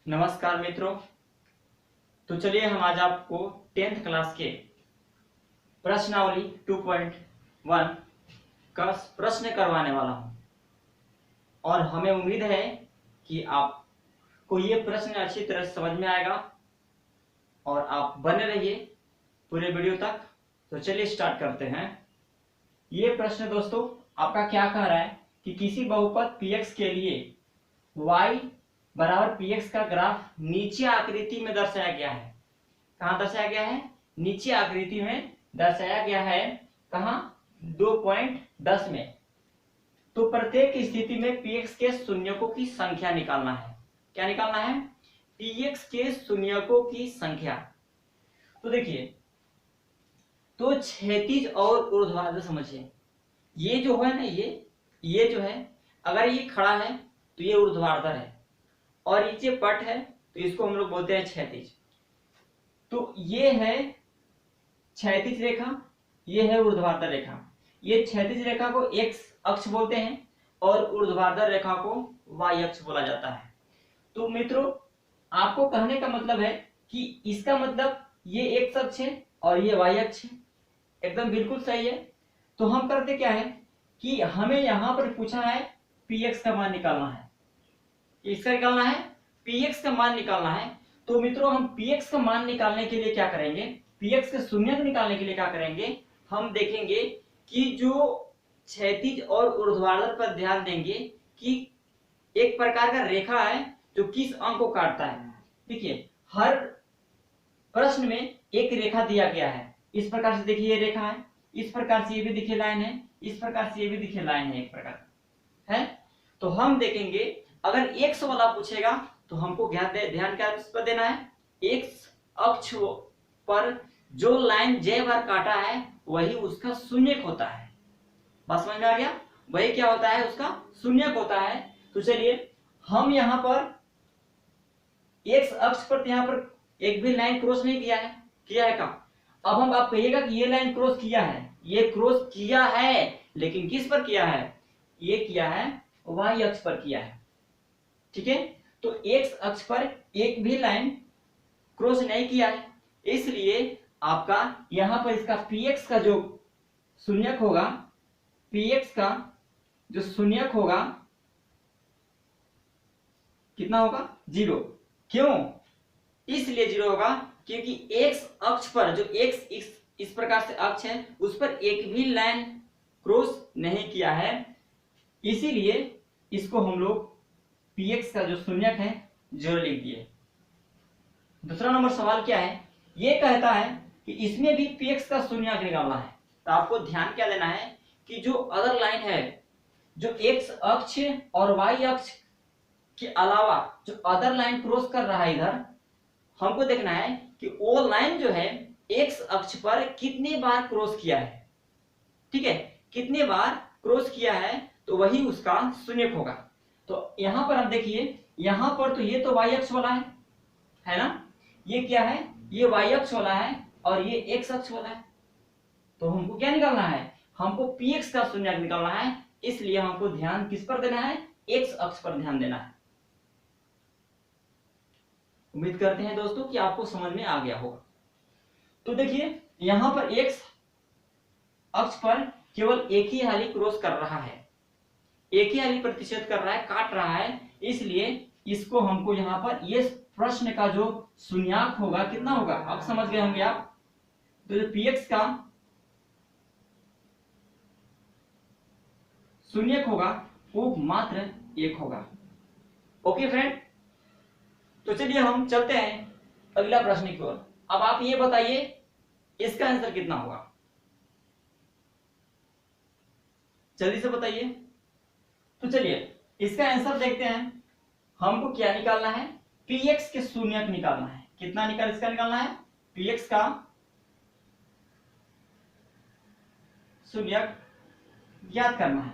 नमस्कार मित्रों। तो चलिए हम आज आपको 10th क्लास के प्रश्नावली 2.1 का प्रश्न करवाने वाला हूं और हमें उम्मीद है कि आपको ये प्रश्न अच्छी तरह समझ में आएगा और आप बने रहिए पूरे वीडियो तक। तो चलिए स्टार्ट करते हैं। ये प्रश्न दोस्तों आपका क्या कह रहा है कि किसी बहुपद px के लिए y बराबर px का ग्राफ नीचे आकृति में दर्शाया गया है। कहां दर्शाया गया है? नीचे आकृति में दर्शाया गया है। कहां? 2.10 में। तो प्रत्येक स्थिति में px के शून्यकों की संख्या निकालना है। क्या निकालना है? px के शून्यकों की संख्या। तो देखिए, तो क्षैतिज और ऊर्ध्वाधर समझिए। ये जो है ना, ये जो है, अगर ये खड़ा है तो ये ऊर्ध्वाधर है और नीचे पट है तो इसको हम लोग बोलते हैं क्षैतिज। तो ये है क्षैतिज रेखा, ये है ऊर्ध्वाधर रेखा। ये क्षैतिज रेखा को x अक्ष बोलते हैं और ऊर्ध्वाधर रेखा को y अक्ष बोला जाता है। तो मित्रों, आपको कहने का मतलब है कि इसका मतलब ये x अक्ष है और ये y अक्ष है। एकदम बिल्कुल सही है। तो हम करते क्या है कि हमें यहां पर पूछा है px का मान निकालना है। इसका निकालना है, px का मान निकालना है। तो मित्रों, हम px का मान निकालने के लिए क्या करेंगे? px के शून्यक निकालने के लिए क्या करेंगे? हम देखेंगे कि जो क्षैतिज और ऊर्ध्वाधर पर ध्यान देंगे कि एक प्रकार का रेखा है जो किस अंक को काटता है। देखिए, हर प्रश्न में एक रेखा दिया गया है। इस प्रकार से देखिए, ये रेखा है, इस प्रकार से ये भी दिखे लाइन है, इस प्रकार से ये भी दिखे लाइन है, एक प्रकार है। तो हम देखेंगे, अगर x वाला पूछेगा तो हमको ध्यान क्या पर देना है? x अक्ष पर जो लाइन j बार काटा है वही उसका शून्यक होता है। बात समझ में आ गया? वही क्या होता है? उसका शून्यक होता है। तो चलिए, हम यहाँ पर x अक्ष पर यहाँ पर एक भी लाइन क्रॉस नहीं किया है। किया है? का अब हम आप कहिएगा कि ये लाइन क्रॉस किया है, ये क्रॉस किया है, लेकिन किस पर किया है? ये किया है y अक्ष पर किया है। ठीक है। तो x अक्ष पर एक भी लाइन क्रॉस नहीं किया है, इसलिए आपका यहां पर इसका px का जो शून्यक होगा, px का जो शून्यक होगा कितना होगा? 0। क्यों इसलिए 0 होगा? क्योंकि x अक्ष पर जो x इस प्रकार से अक्ष है उस पर एक भी लाइन क्रॉस नहीं किया है, इसीलिए इसको हम लोग px का जो शून्यक है 0 लिख दिए। दूसरा नंबर सवाल क्या है? ये कहता है कि इसमें भी px का शून्यक निकालना है। तो आपको ध्यान क्या देना है कि जो अदर लाइन है, जो x अक्ष और y अक्ष के अलावा जो अदर लाइन क्रॉस कर रहा है, इधर हमको देखना है कि वो लाइन जो है x अक्ष पर कितने बार क्रॉस किया है। ठीक है, कितने बार क्रॉस किया है तो वही उसका शून्यक होगा। तो यहां पर आप देखिए, यहां पर तो ये तो y अक्ष वाला है ना? ये क्या है? ये y अक्ष वाला है और ये x अक्ष वाला है। तो हमको क्या निकालना है? हमको px का शून्यक निकालना है, इसलिए हमको ध्यान किस पर देना है? x अक्ष पर ध्यान देना है। उम्मीद करते हैं दोस्तों कि आपको समझ में आ गया होगा। तो देखिए, यहां पर x अक्ष पर केवल एक ही हाली क्रॉस कर रहा है, एक ही हाली प्रतिशत कर रहा है, काट रहा है, इसलिए इसको हमको यहाँ पर ये प्रश्न का जो शून्यक होगा कितना होगा? अब समझ गए होंगे आप। तो जो px का शून्यक होगा वो मात्र 1 होगा। ओके फ्रेंड, तो चलिए हम चलते हैं अगला प्रश्न की ओर। अब आप ये बताइए इसका आंसर कितना होगा? जल्दी से बताइए। तो चलिए इसका आंसर देखते हैं। हमको क्या निकालना है? px के शून्यक निकालना है। कितना इसका निकालना है? px का शून्यक ज्ञात करना है।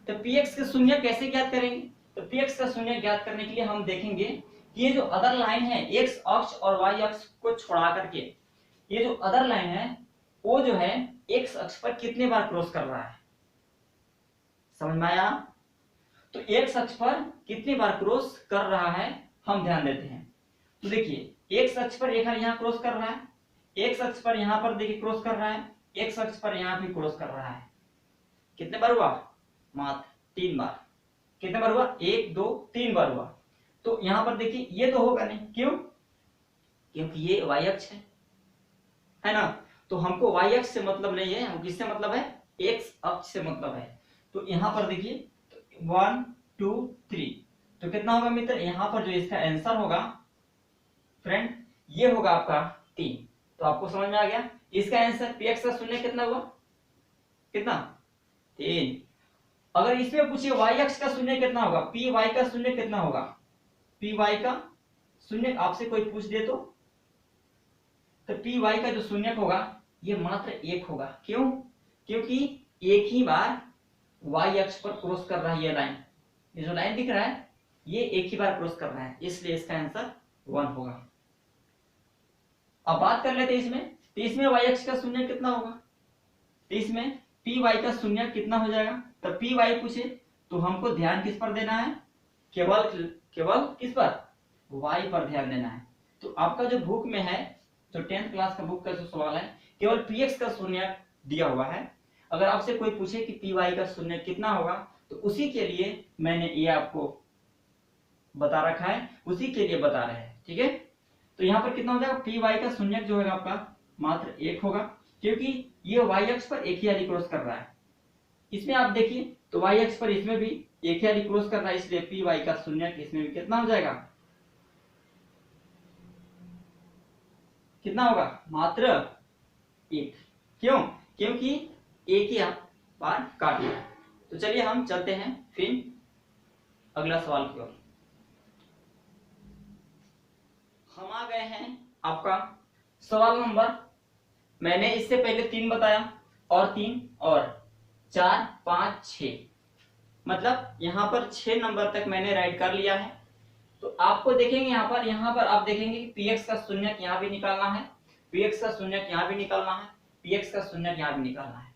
तो px के शून्यक कैसे ज्ञात करेंगे? तो px का शून्यक ज्ञात करने के लिए हम देखेंगे कि ये जो अदर लाइन है x अक्ष और y अक्ष को छोड़ा करके, ये जो अदर लाइन है वो जो है x अक्ष पर कितने बार क्रॉस कर रहा है। समझ में आया? तो x अक्ष पर कितनी बार क्रॉस कर रहा है हम ध्यान देते हैं। तो देखिए एक्स अक्ष पर एक यहाँ क्रॉस कर रहा है, एक्स अक्ष पर यहाँ पर देखिए क्रॉस कर रहा है, एक्स अक्ष पर यहाँ भी क्रॉस कर रहा है। कितने बार हुआ? मात्र 3 बार। कितने बार हुआ? 1 2 3 बार हुआ। तो यहाँ पर देखिए ये तो होगा नहीं, क्यों? क्योंकि ये y अक्ष है ना। तो हमको y अक्ष से मतलब नहीं है, हम किससे मतलब है? x अक्ष से मतलब है। तो यहाँ पर देखिए 1 2 3, तो कितना होगा मित्र? यहाँ पर जो इसका आंसर होगा फ्रेंड ये होगा आपका 3। तो आपको समझ में आ गया इसका आंसर px का शून्य कितना हुआ? कितना? 3। अगर इसमें पूछिए y अक्ष का शून्य कितना होगा, py का शून्य कितना होगा? py का शून्य आपसे कोई पूछ दे तो py का जो शून्य होगा ये मात्र 1 होगा। क्यों? क्योंकि एक ही बार y अक्ष पर क्रॉस कर रहा है ये लाइन, ये जो लाइन दिख रहा है ये एक ही बार क्रॉस कर रहा है, इसलिए इसका आंसर 1 होगा। अब बात कर लेते हैं इसमें, तो इसमें y अक्ष का शून्य कितना होगा? तो इसमें py का शून्य कितना हो जाएगा? तो py पूछे तो हमको ध्यान किस पर देना है? केवल किस पर? y पर ध्यान देना है। तो आपका जो बुक में है, जो 10th क्लास का बुक का जो सवाल है, केवल px का शून्य दिया हुआ है। अगर आपसे कोई पूछे कि py का शून्य कितना होगा, तो उसी के लिए मैंने ये आपको बता रखा है, उसी के लिए बता रहे हैं, ठीक है। तो यहाँ पर कितना हो जाएगा? py का शून्य जो है आपका मात्र 1 होगा, क्योंकि ये y अक्ष पर एक ही वाली क्रॉस कर रहा है। इसमें आप देखिए तो y अक्ष पर इसमें भी एक ही वाली क्रॉस कर रहा है, इसलिए py का शून्य इसमें भी कितना हो जाएगा? कितना होगा? मात्र 1। क्यों? क्योंकि एक ही बार काट लिया। तो चलिए हम चलते हैं फिर अगला सवाल की ओर। हम आ गए हैं आपका सवाल नंबर, मैंने इससे पहले 3 बताया और 3 और 4 5 6, मतलब यहाँ पर 6 नंबर तक मैंने राइट कर लिया है। तो आपको देखेंगे यहाँ पर आप देखेंगे कि px का शून्य यहाँ भी निकालना है, px का शून्य यहाँ भी निकालना है, px का शून्य यहाँ भी निकालना है।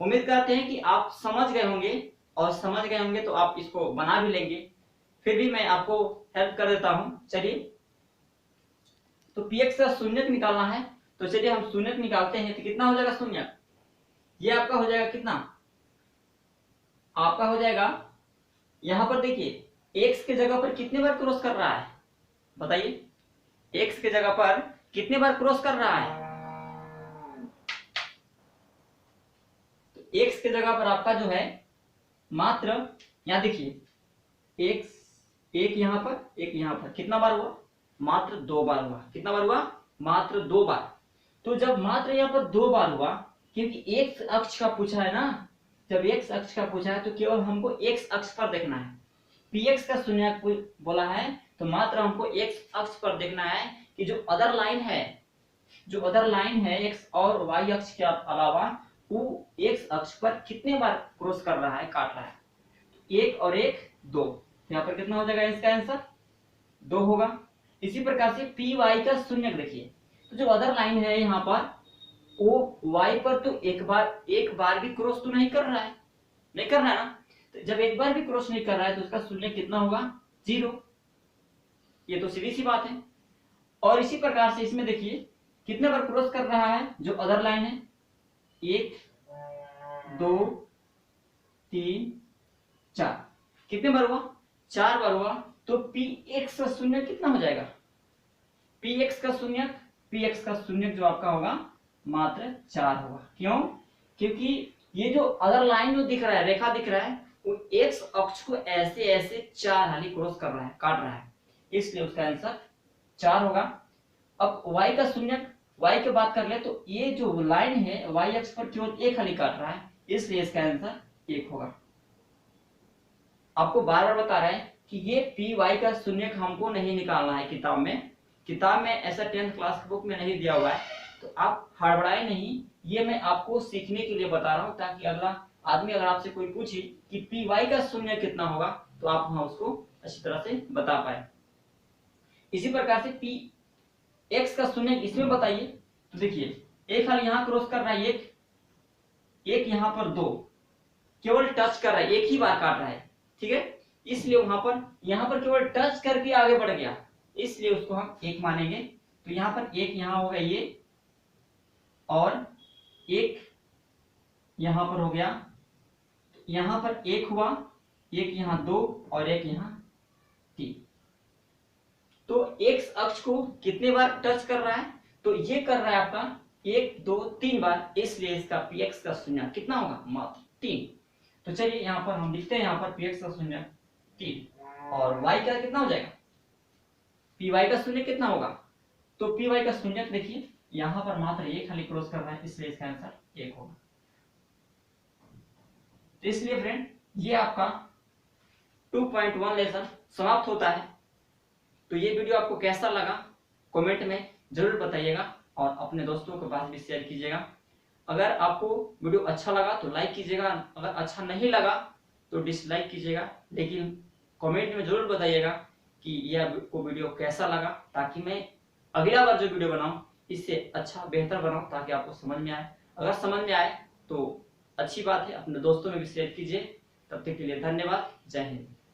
उम्मीद करते हैं कि आप समझ गए होंगे, और समझ गए होंगे तो आप इसको बना भी लेंगे। फिर भी मैं आपको हेल्प कर देता हूं। चलिए, तो px का शून्य निकालना है, तो चलिए हम शून्य निकालते हैं। तो कितना हो जाएगा शून्य? ये आपका हो जाएगा कितना? आपका हो जाएगा यहां पर देखिए x के जगह पर कितने बार क्रॉस कर रहा है? बताइए, x के जगह पर कितने बार क्रॉस कर रहा है? तो x के जगह पर आपका जो है मात्र, यहां देखिए x, एक यहां पर एक यहां पर, कितना बार हुआ? मात्र 2 बार हुआ। कितना बार हुआ? मात्र 2 बार। तो जब मात्र यहाँ पर 2 बार हुआ, क्योंकि x अक्ष का पूछा है ना, जब x अक्ष का पूछा है तो केवल हमको x अक्ष पर देखना है। px का शून्य बोला है तो मात्र हमको x अक्ष पर देखना है कि जो अदर लाइन है x और y अक्ष के अलावा वो x अक्ष पर कितने बार क्रॉस कर रहा है, काट रहा है। 1 और 1 2, यहाँ पर कितना हो जाएगा? इसका आंसर 2 होगा। इसी प्रकार से py का शून्य देखिए, तो जो अदर लाइन है यहाँ पर वो y पर तो एक बार भी क्रॉस तो नहीं कर रहा है, ना। तो जब एक बार भी क्रॉस नहीं कर रहा है तो उसका शून्य कितना होगा? 0। ये तो सीधी सी बात है। और इसी प्रकार से इसमें देखिए कितने बार क्रॉस कर रहा है जो अदर लाइन है? 1 2 3 4, कितने बार हुआ? 4 बार हुआ। तो px का शून्य कितना हो जाएगा? px का शून्य जो आपका होगा मात्र 4 होगा। क्यों? क्योंकि ये जो अदर लाइन जो दिख रहा है, रेखा दिख रहा है, वो x अक्ष को ऐसे ऐसे 4 हाली क्रॉस कर रहा है, काट रहा है, इसलिए उसका आंसर 4 होगा। अब y का शून्य, y की बात कर ले तो ये जो लाइन है y अक्ष पर केवल 1 हाली काट रहा है, इसलिए इसका आंसर 1 होगा। आपको बार बार बता रहे हैं कि ये py का शून्य हमको नहीं निकालना है। किताब में ऐसा 10th क्लास की बुक में नहीं दिया हुआ है, तो आप हड़बड़ाए नहीं, ये मैं आपको सीखने के लिए बता रहा हूं, ताकि अगला आदमी अगर आपसे कोई पूछे कि py का शून्य कितना होगा तो आप वहां उसको अच्छी तरह से बता पाए। इसी प्रकार से px का शून्य इसमें बताइए। तो देखिए एक हाल यहाँ क्रॉस कर रहा है, एक यहाँ पर 2, केवल टच कर रहा है, एक ही बार काट रहा है, ठीक है। इसलिए यहाँ पर केवल टच करके आगे बढ़ गया, इसलिए उसको हम 1 मानेंगे। तो यहाँ पर 1 यहाँ होगा ये, और 1 यहाँ पर हो गया, यहाँ पर 1 हुआ, 1 यहाँ 2 और 1 यहाँ 3। तो x अक्ष को कितने बार टच कर रहा है? तो ये कर रहा है आपका 1 2 3 बार, इसलिए इसका px का शून्य कितना होगा? मात्र 3। तो चलिए यहाँ पर हम लिखते हैं, यहाँ पर px का शून्य 3 और y का कितना हो जाएगा? py का शून्य कितना होगा? तो py का शून्य देखिए यहाँ पर मात्र 1 खाली क्रॉस कर रहा है, इसलिए इसका आंसर 1 होगा। तो इसलिए फ्रेंड ये आपका 2.1 लेसन समाप्त होता है। तो ये वीडियो आपको कैसा लगा कमेंट में जरूर बताइएगा और अपने दोस्तों के पास भी शेयर कीजिएगा। अगर आपको वीडियो अच्छा लगा तो लाइक कीजिएगा, अगर अच्छा नहीं लगा तो डिसलाइक कीजिएगा, लेकिन कमेंट में जरूर बताइएगा कि यह को वीडियो कैसा लगा, ताकि मैं अगला बार जो वीडियो बनाऊं इससे अच्छा बेहतर बनाऊं, ताकि आपको समझ में आए। अगर समझ में आए तो अच्छी बात है, अपने दोस्तों में भी शेयर कीजिए। तब तक के लिए धन्यवाद। जय हिंद।